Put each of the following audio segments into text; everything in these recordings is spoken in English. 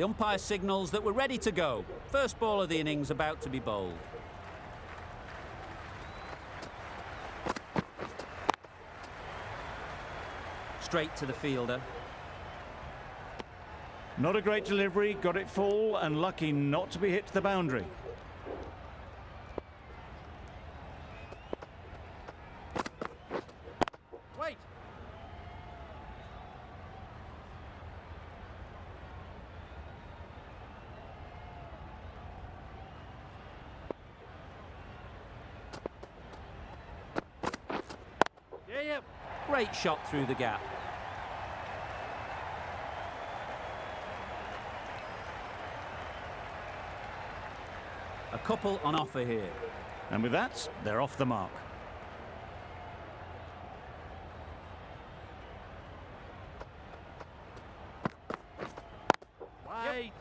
The umpire signals that we're ready to go. First ball of the innings about to be bowled. Straight to the fielder. Not a great delivery, got it full and lucky not to be hit to the boundary. Wait. Yeah. Great shot through the gap. A couple on offer here. And with that, they're off the mark. Wide.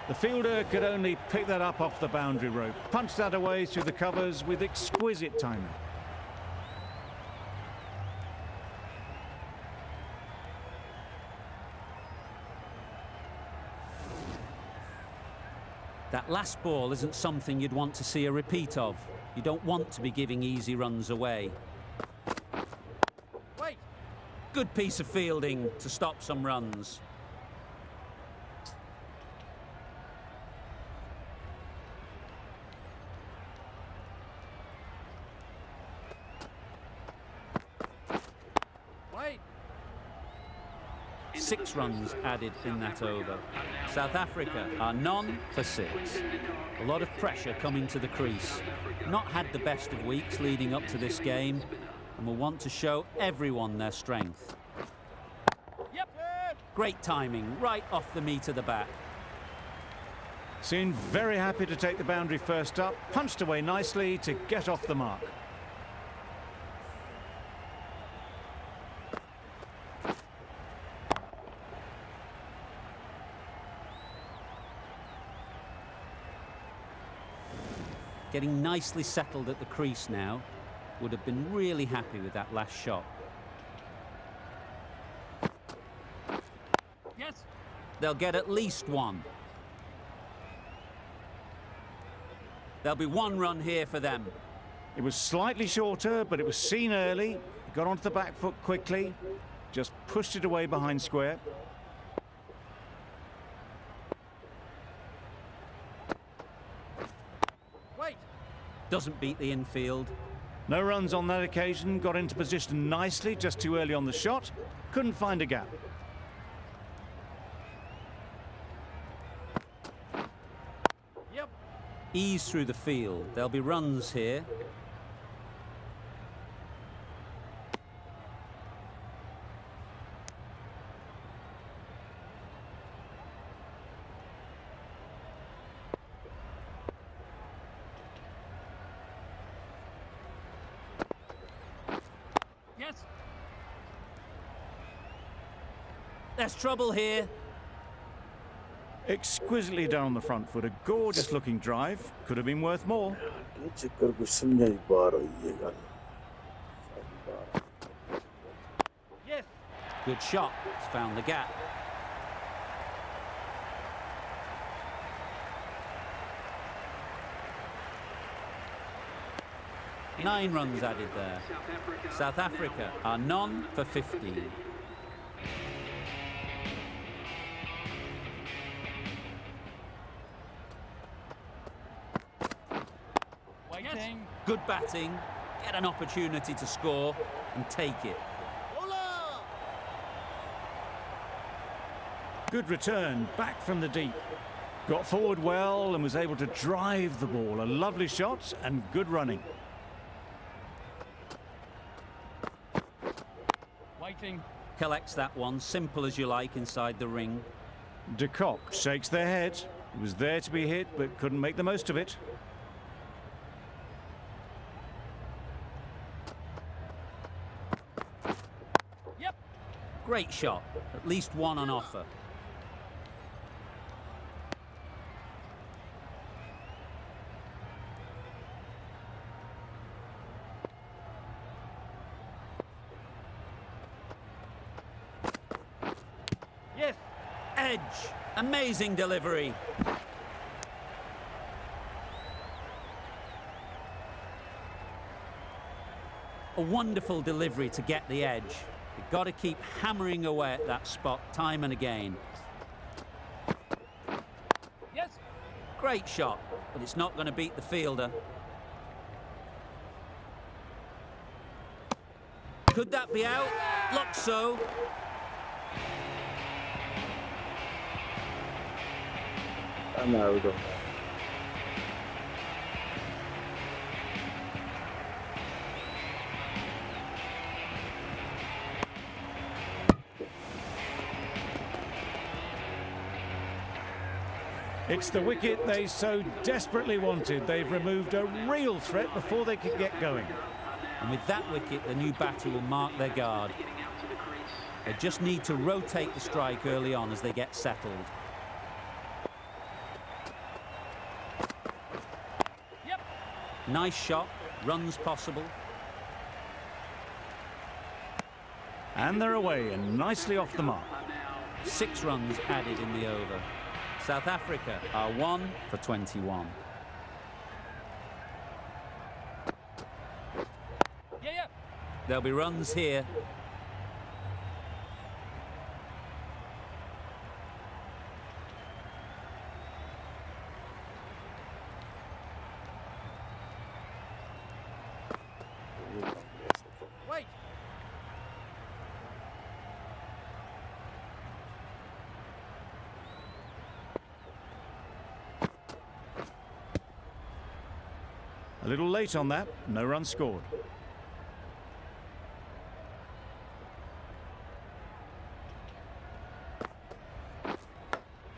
The fielder could only pick that up off the boundary rope. Punched that away through the covers with exquisite timing. That last ball isn't something you'd want to see a repeat of. You don't want to be giving easy runs away. Wait. Good piece of fielding to stop some runs. Wait. 6 runs added in that over. South Africa are none for 6. A lot of pressure coming to the crease. Not had the best of weeks leading up to this game and will want to show everyone their strength. Yep. Great timing, right off the meat of the bat. Seemed very happy to take the boundary first up, punched away nicely to get off the mark. Getting nicely settled at the crease now. Would have been really happy with that last shot. Yes. They'll get at least 1. There'll be 1 run here for them. It was slightly shorter, but it was seen early. Got onto the back foot quickly. Just pushed it away behind square. Doesn't beat the infield. No runs on that occasion. Got into position nicely, just too early on the shot. Couldn't find a gap. Yep. Ease through the field. There'll be runs here. There's trouble here. Exquisitely done on the front foot. A gorgeous looking drive. Could have been worth more. Yes. Good shot. It's found the gap. Nine runs added there. South Africa are none for 15. Good batting, get an opportunity to score and take it. Good return, back from the deep. Got forward well and was able to drive the ball. A lovely shot and good running. Waiting. Collects that one, simple as you like, inside the ring. De Kock shakes their head. He was there to be hit, but couldn't make the most of it. Yep. Great shot. At least one on offer. Edge. Amazing delivery. A wonderful delivery to get the edge. You've got to keep hammering away at that spot time and again. Yes. Great shot, but it's not going to beat the fielder. Could that be out? Looks so. No, we don't. It's the wicket they so desperately wanted. They've removed a real threat before they could get going. And with that wicket, the new batter will mark their guard. They just need to rotate the strike early on as they get settled. Yep. Nice shot, runs possible. And they're away and nicely off the mark. 6 runs added in the over. South Africa are 1 for 21. Yeah. There'll be runs here. Wait. A little late on that, no run scored.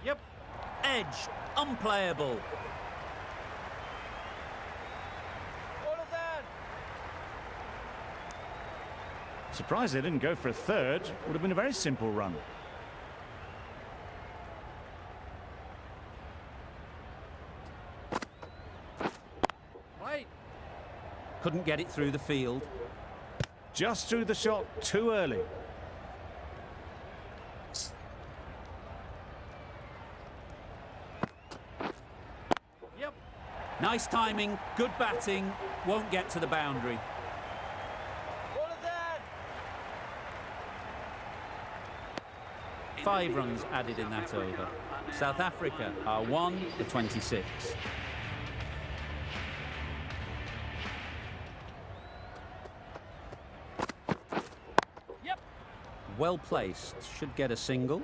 Yep. Edge, unplayable. All of that. Surprised they didn't go for a third. Would have been a very simple run. Wait. Couldn't get it through the field. Just threw the shot too early. Yep. Nice timing, good batting, won't get to the boundary. All of that. 5 runs added in that over. South Africa are 1 for 26. Yep. Well placed, should get a single.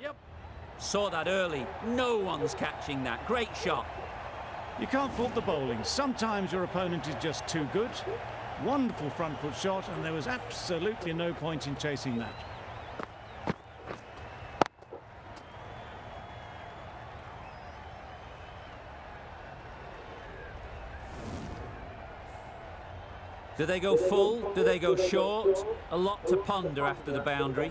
Yep. Saw that early, no one's catching that. Great shot. You can't fault the bowling. Sometimes your opponent is just too good. Wonderful front foot shot, and there was absolutely no point in chasing that. Do they go full? Do they go short? A lot to ponder after the boundary.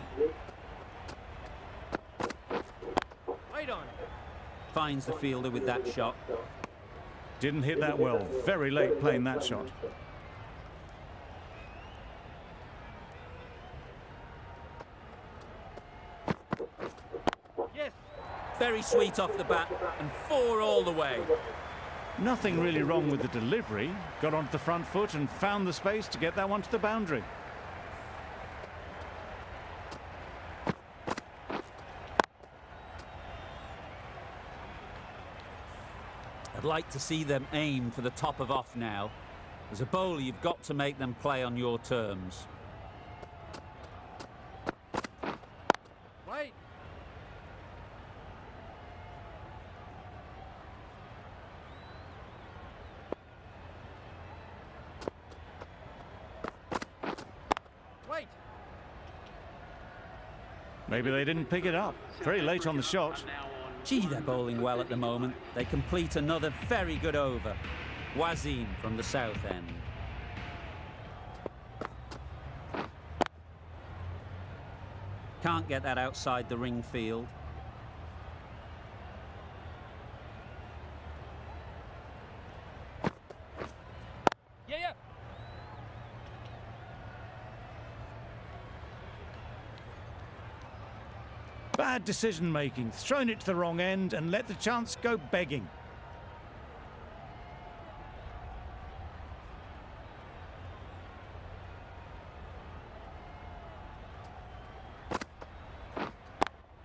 Wait on. Finds the fielder with that shot. Didn't hit that well. Very late playing that shot. Yes. Very sweet off the bat, and 4 all the way. Nothing really wrong with the delivery. Got onto the front foot and found the space to get that one to the boundary. I'd like to see them aim for the top of off now. As a bowler, you've got to make them play on your terms. Wait. Wait. Maybe they didn't pick it up. Very late on the shot. Gee, they're bowling well at the moment. They complete another very good over. Wazim from the south end. Can't get that outside the ring field. Bad decision making, thrown it to the wrong end and let the chance go begging.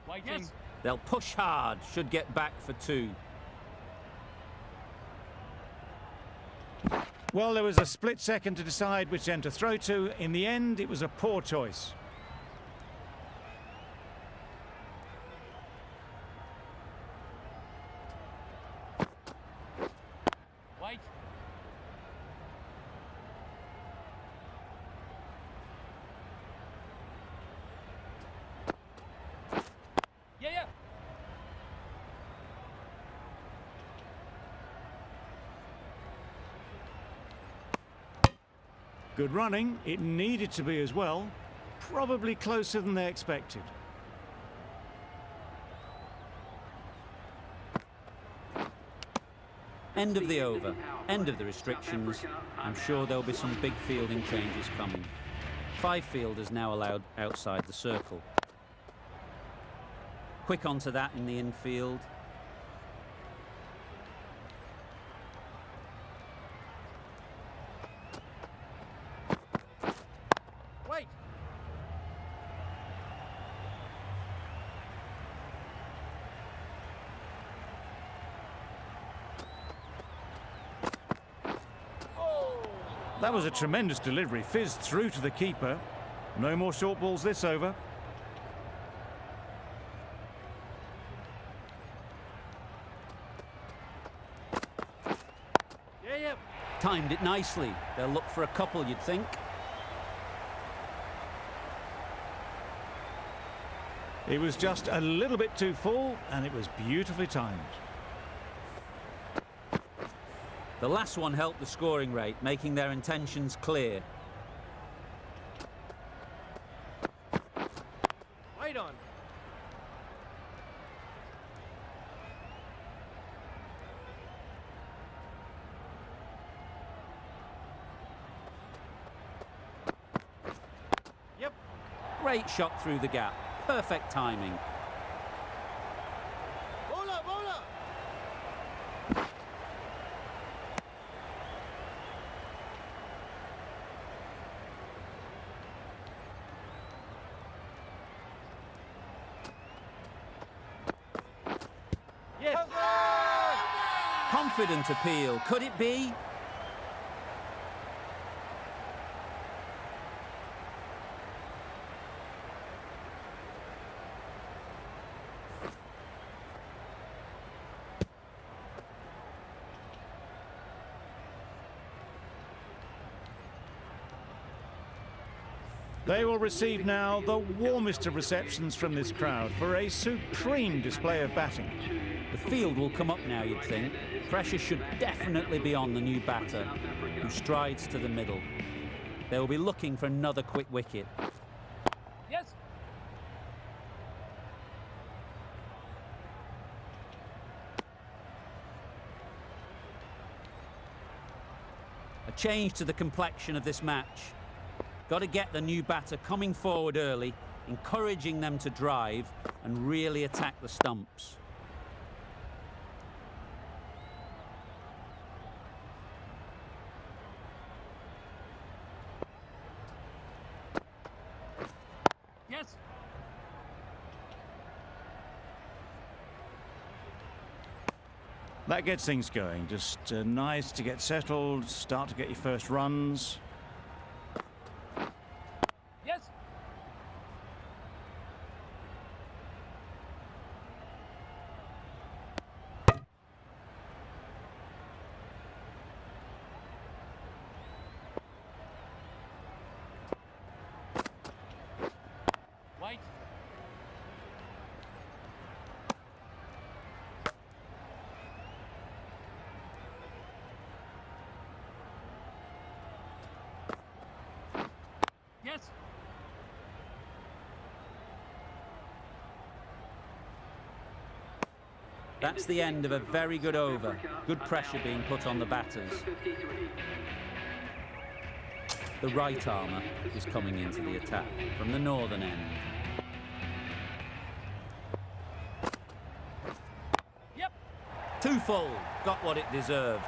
Waiting. Yes. They'll push hard, should get back for 2. Well, there was a split second to decide which end to throw to. In the end, it was a poor choice. Wait. Yeah. Good running. It needed to be as well. Probably closer than they expected. End of the over, end of the restrictions. I'm sure there'll be some big fielding changes coming. 5 fielders now allowed outside the circle. Quick onto that in the infield. Wait. That was a tremendous delivery. Fizzed through to the keeper. No more short balls this over. Yeah. Timed it nicely. They'll look for a couple, you'd think. It was just a little bit too full, and it was beautifully timed. The last one helped the scoring rate, making their intentions clear. Wait on. Yep. Great shot through the gap. Perfect timing. Bola. Yes. Confident appeal. Could it be? They will receive now the warmest of receptions from this crowd for a supreme display of batting. The field will come up now, you'd think. Pressure should definitely be on the new batter, who strides to the middle. They will be looking for another quick wicket. Yes. A change to the complexion of this match. Got to get the new batter coming forward early, encouraging them to drive and really attack the stumps. Yes. That gets things going. Just nice to get settled, start to get your first runs. Yes. Wait. Yes. That's the end of a very good over. Good pressure being put on the batters. The right armour is coming into the attack from the northern end. full, got what it deserved.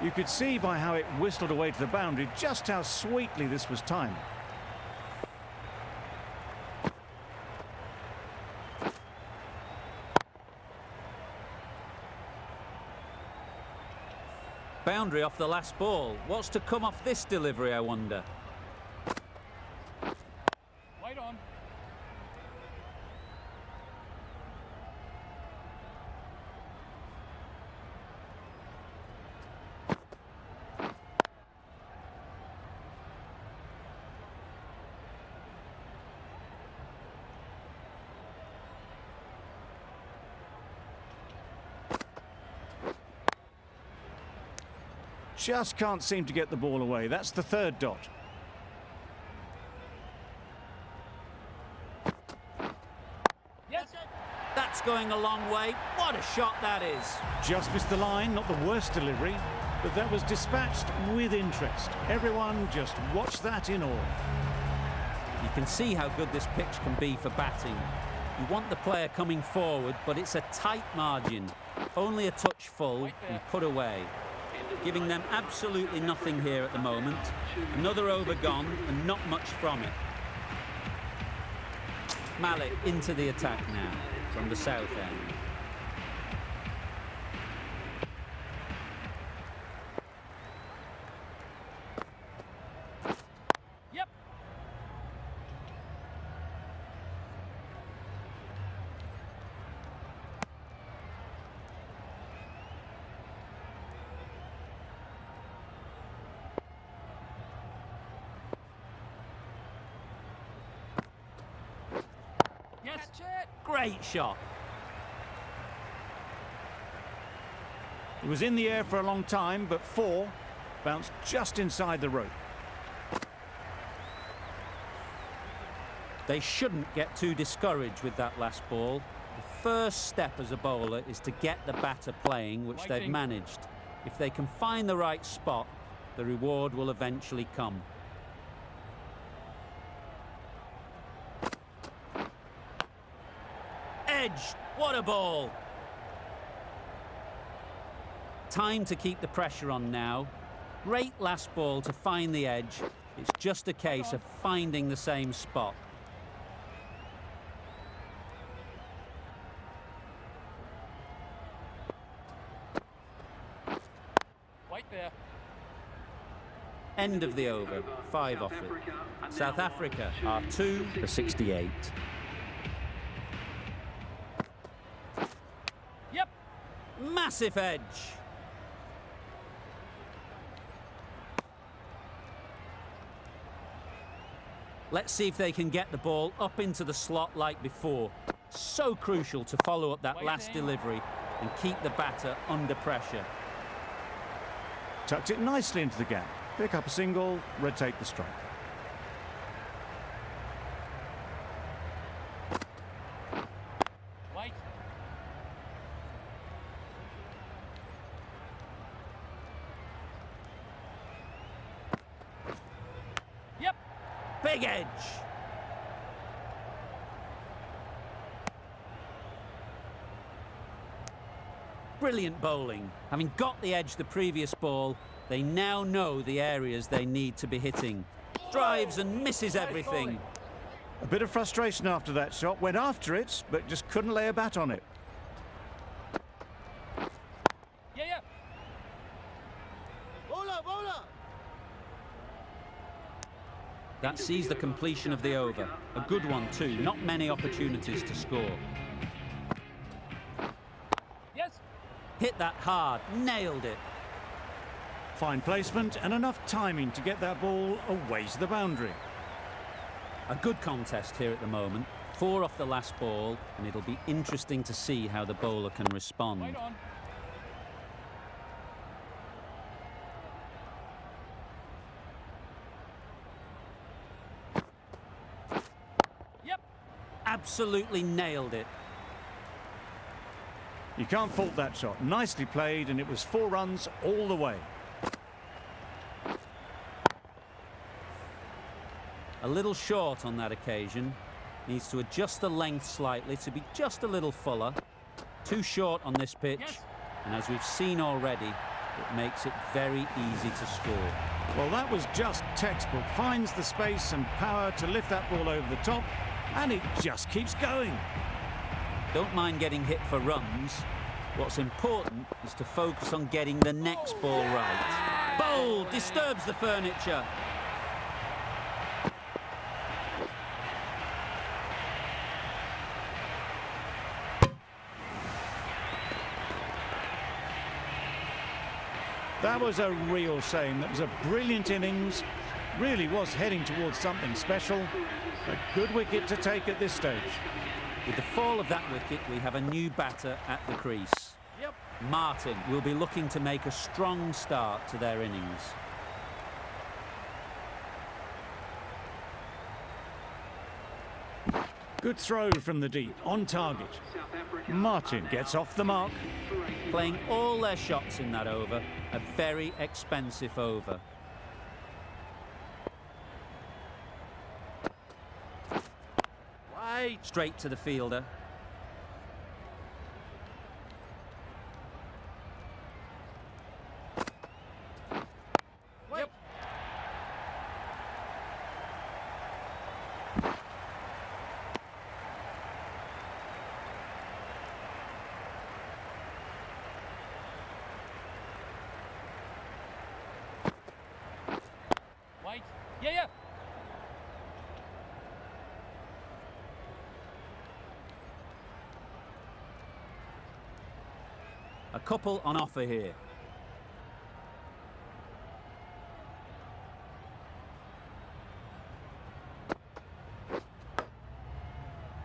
You could see by how it whistled away to the boundary just how sweetly this was timed. Boundary off the last ball. What's to come off this delivery, I wonder? Wait on. Just can't seem to get the ball away. That's the third dot. Yes. That's going a long way. What a shot that is. Just missed the line, not the worst delivery, but that was dispatched with interest. Everyone just watched that in awe. You can see how good this pitch can be for batting. You want the player coming forward, but it's a tight margin. Only a touch full and put away. Giving them absolutely nothing here at the moment. Another over gone and not much from it. Malik into the attack now from the south end. Yep. Yes. Catch it. Great shot. It was in the air for a long time, but four bounced just inside the rope. They shouldn't get too discouraged with that last ball. The first step as a bowler is to get the batter playing, which they've Waiting. managed. If they can find the right spot, the reward will eventually come. Edge, what a ball! Time to keep the pressure on now. Great last ball to find the edge. It's just a case of finding the same spot. Wait there. End of the over, 5 off it. South Africa are 2 for 68. Yep. Massive edge. Let's see if they can get the ball up into the slot like before. So crucial to follow up that last delivery and keep the batter under pressure. Tucked it nicely into the gap. Pick up a single, rotate the strike. Wait. Yep. Big edge. Brilliant bowling. Having got the edge the previous ball, they now know the areas they need to be hitting. Drives and misses everything. A bit of frustration after that shot. Went after it, but just couldn't lay a bat on it. Yeah. Bowler, bowler. That sees the completion of the over. A good one too. Not many opportunities to score. Yes. Hit that hard. Nailed it. Fine placement and enough timing to get that ball away to the boundary. A good contest here at the moment. 4 off the last ball, and it'll be interesting to see how the bowler can respond. Wait on. Yep. Absolutely nailed it. You can't fault that shot. Nicely played, and it was 4 runs all the way. A little short on that occasion. Needs to adjust the length slightly to be just a little fuller. Too short on this pitch, Yes. and as we've seen already, it makes it very easy to score. Well, that was just textbook. Finds the space and power to lift that ball over the top, and it just keeps going. Don't mind getting hit for runs. What's important is to focus on getting the next ball right. Bowl disturbs the furniture. That was a real shame. That was a brilliant innings. Really was heading towards something special. A good wicket to take at this stage. With the fall of that wicket, we have a new batter at the crease. Yep. Martin will be looking to make a strong start to their innings. Good throw from the deep, on target. Martin gets off the mark. Playing all their shots in that over, a very expensive over. Wait. Straight to the fielder. Wait. Yep. Wait. Yeah. A couple on offer here.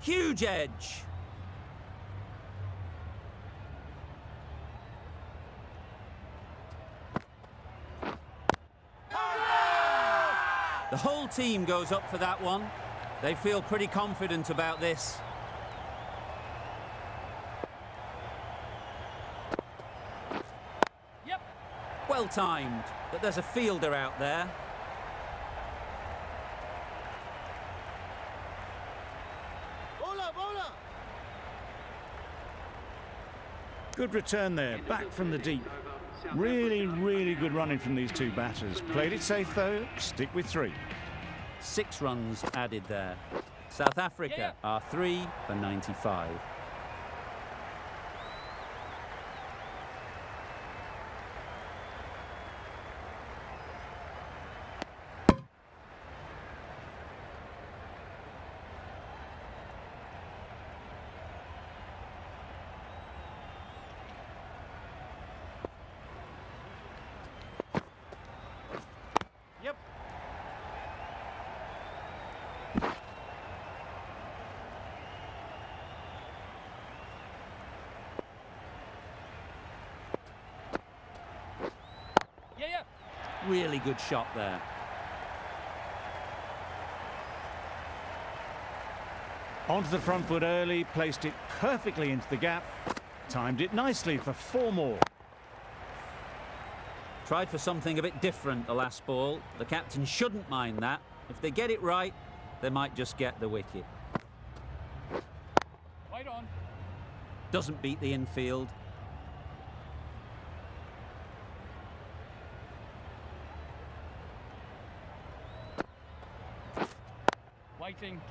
Huge edge. The whole team goes up for that one. They feel pretty confident about this. Yep. Well timed, but there's a fielder out there. Good return there, back from the deep. Really, really good running from these two batters. Played it safe though, stick with 3. 6 runs added there. South Africa are 3 for 95. Yep. Yeah. Really good shot there. Onto the front foot early, placed it perfectly into the gap. Timed it nicely for 4 more. Tried for something a bit different the last ball. The captain shouldn't mind that. If they get it right, they might just get the wicket. Wait on. Doesn't beat the infield. Waiting.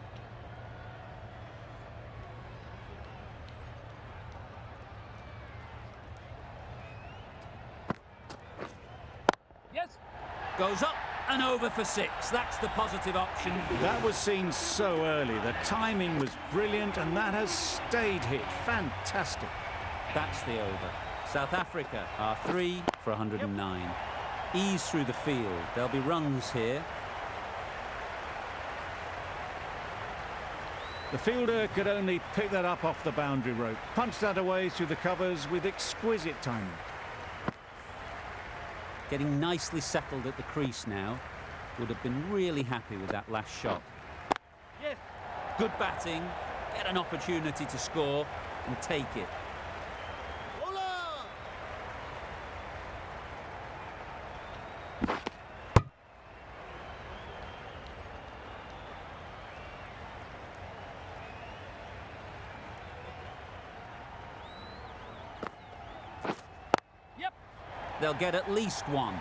Yes. Goes up and over for 6. That's the positive option. That was seen so early. The timing was brilliant and that has stayed hit. Fantastic. That's the over. South Africa are 3 for 109. Ease through the field. There'll be runs here. The fielder could only pick that up off the boundary rope. Punched that away through the covers with exquisite timing. Getting nicely settled at the crease now. Would have been really happy with that last shot. Yes. Good batting. Get an opportunity to score and take it. they'll get at least one.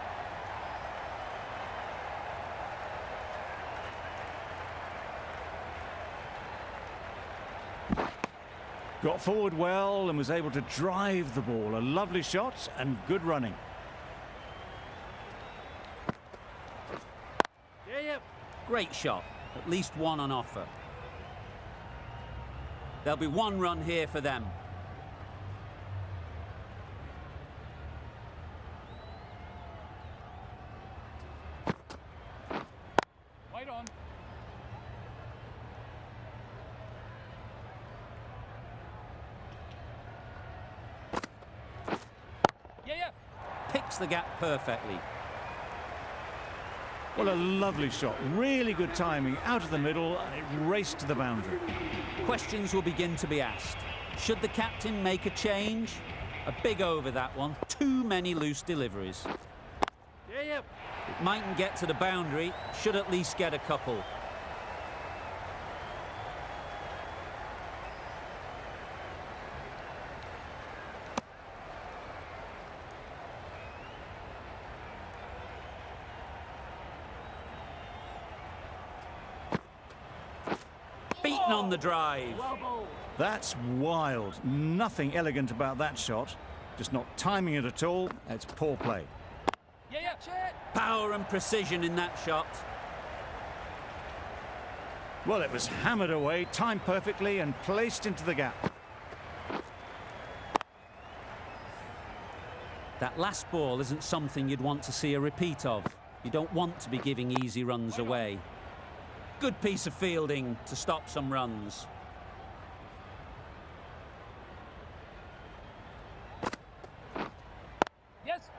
Got forward well and was able to drive the ball. A lovely shot and good running. Yeah, yeah. Great shot. At least one on offer. There'll be one run here for them. Wait on. Yeah, yeah. Picks the gap perfectly. Well, a lovely shot. Really good timing. Out of the middle and it raced to the boundary. Questions will begin to be asked. Should the captain make a change? A big over that one. Too many loose deliveries. Yeah, yeah. It mightn't get to the boundary. Should at least get a couple. Beaten on the drive. Well bowled. That's wild. Nothing elegant about that shot. Just not timing it at all. It's poor play. Yeah, yeah. Check. Power and precision in that shot. Well, it was hammered away, timed perfectly and placed into the gap. That last ball isn't something you'd want to see a repeat of. You don't want to be giving easy runs away. Good piece of fielding to stop some runs. Yes.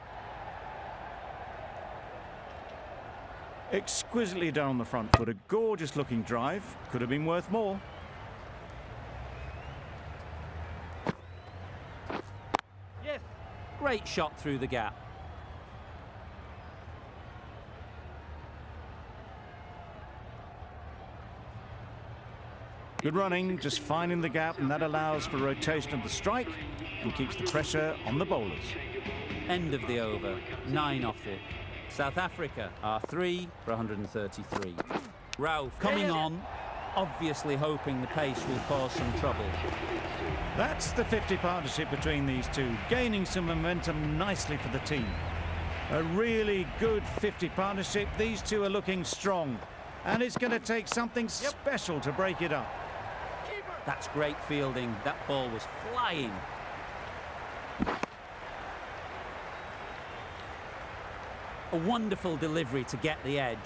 Exquisitely done on the front foot. A gorgeous looking drive. Could have been worth more. Yes. Great shot through the gap. Good running, just finding the gap, and that allows for rotation of the strike and keeps the pressure on the bowlers. End of the over. 9 off it. South Africa are 3 for 133. Ralph coming on, obviously hoping the pace will cause some trouble. That's the 50 partnership between these two, gaining some momentum nicely for the team. A really good 50 partnership. These two are looking strong, and it's going to take something special to break it up. That's great fielding. That ball was flying. A wonderful delivery to get the edge.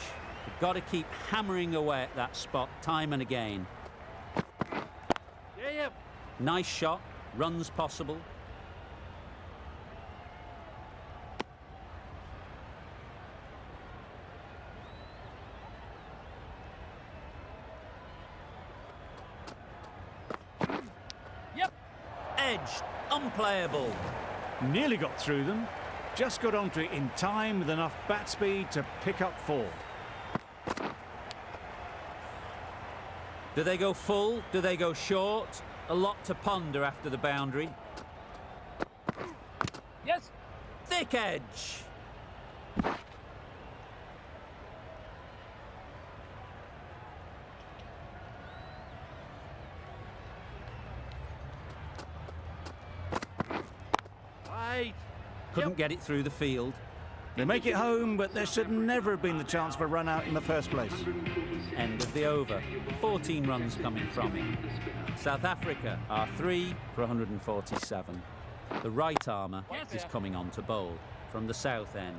You've got to keep hammering away at that spot time and again. Yeah, yeah. Nice shot. Runs possible. Yep. Edged. Unplayable. Nearly got through them. Just got onto it in time with enough bat speed to pick up 4. Do they go full? Do they go short? A lot to ponder after the boundary. Yes. Thick edge. Right. Couldn't get it through the field. They make it home, but there should never have been the chance for a run out in the first place. End of the over. 14 runs coming from it. South Africa are 3 for 147. The right armour is coming on to bowl from the south end.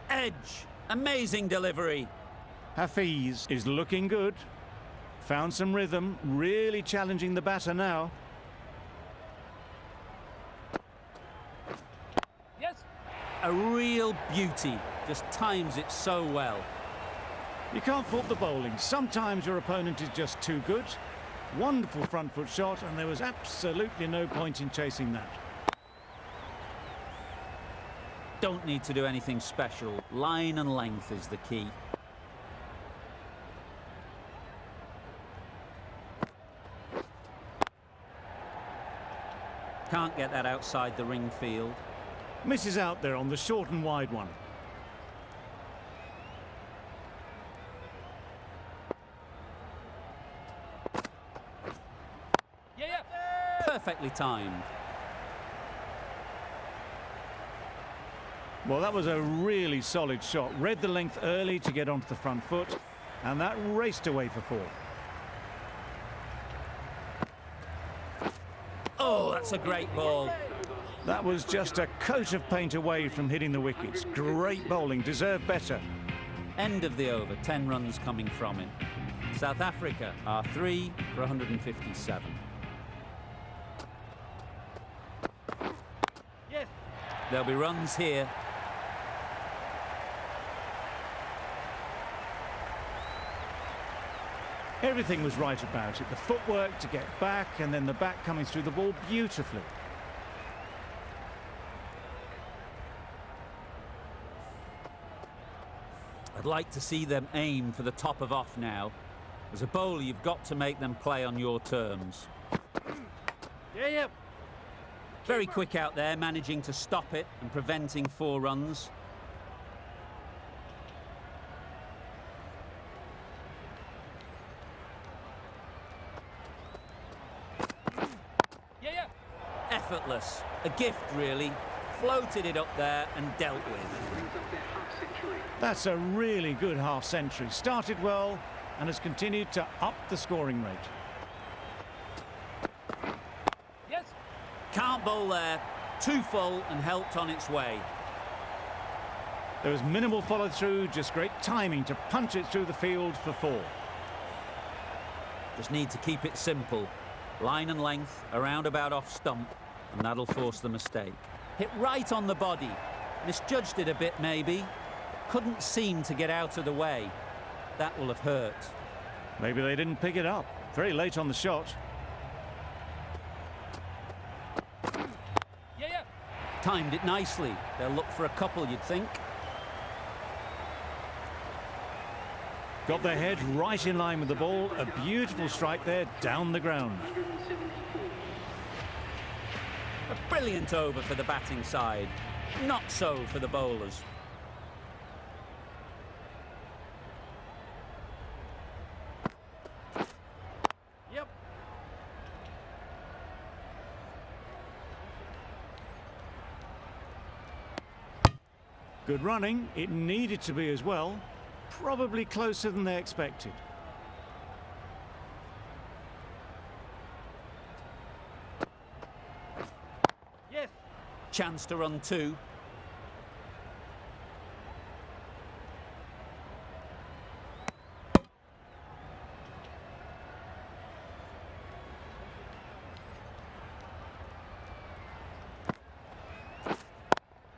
Edge. Amazing delivery. Hafiz is looking good. Found some rhythm, really challenging the batter now. Yes. A real beauty. Just times it so well. You can't fault the bowling. Sometimes your opponent is just too good. Wonderful front foot shot, and there was absolutely no point in chasing that. Don't need to do anything special. Line and length is the key. Can't get that outside the ring field. Misses out there on the short and wide one. Yeah. Perfectly timed. Well, that was a really solid shot. Read the length early to get onto the front foot, and that raced away for 4. Oh, that's a great ball. That was just a coat of paint away from hitting the wickets. Great bowling, deserved better. End of the over, 10 runs coming from it. South Africa are 3 for 157. Yes. There'll be runs here. Everything was right about it. The footwork to get back, and then the back coming through the ball beautifully. I'd like to see them aim for the top of off now. As a bowler, you've got to make them play on your terms. Yeah. Very quick out there, managing to stop it and preventing 4 runs. Yeah. Effortless. A gift, really. Floated it up there and dealt with. That's a really good half-century. Started well and has continued to up the scoring rate. Yes. Can't bowl there. Too full and helped on its way. There was minimal follow-through, just great timing to punch it through the field for 4. Just need to keep it simple. Line and length, around about off stump, and that'll force the mistake. Hit right on the body. Misjudged it a bit, maybe. Couldn't seem to get out of the way. That will have hurt. Maybe they didn't pick it up. Very late on the shot. Yeah. Timed it nicely. They'll look for a couple, you'd think. Got their head right in line with the ball. A beautiful strike there, down the ground. A brilliant over for the batting side. Not so for the bowlers. Yep. Good running. It needed to be as well. Probably closer than they expected. Yes. Chance to run 2.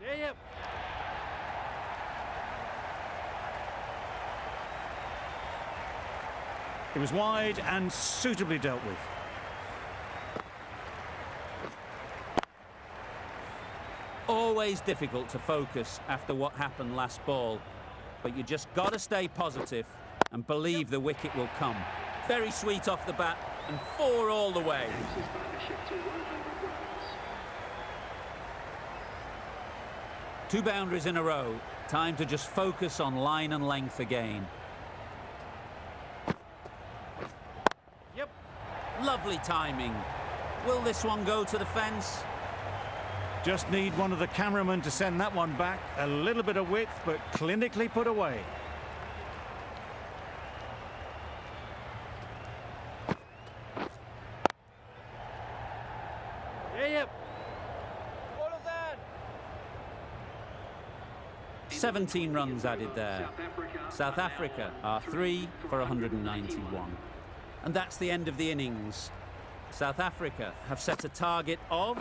Yeah. It was wide and suitably dealt with. Always difficult to focus after what happened last ball, but you just got to stay positive and believe the wicket will come. Very sweet off the bat and 4 all the way. Two boundaries in a row. Time to just focus on line and length again. Yep. Lovely timing. Will this one go to the fence? Just need one of the cameramen to send that one back. A little bit of width, but clinically put away. Yeah. All of that. 17 runs added there. South Africa are 3 for 191. And that's the end of the innings. South Africa have set a target of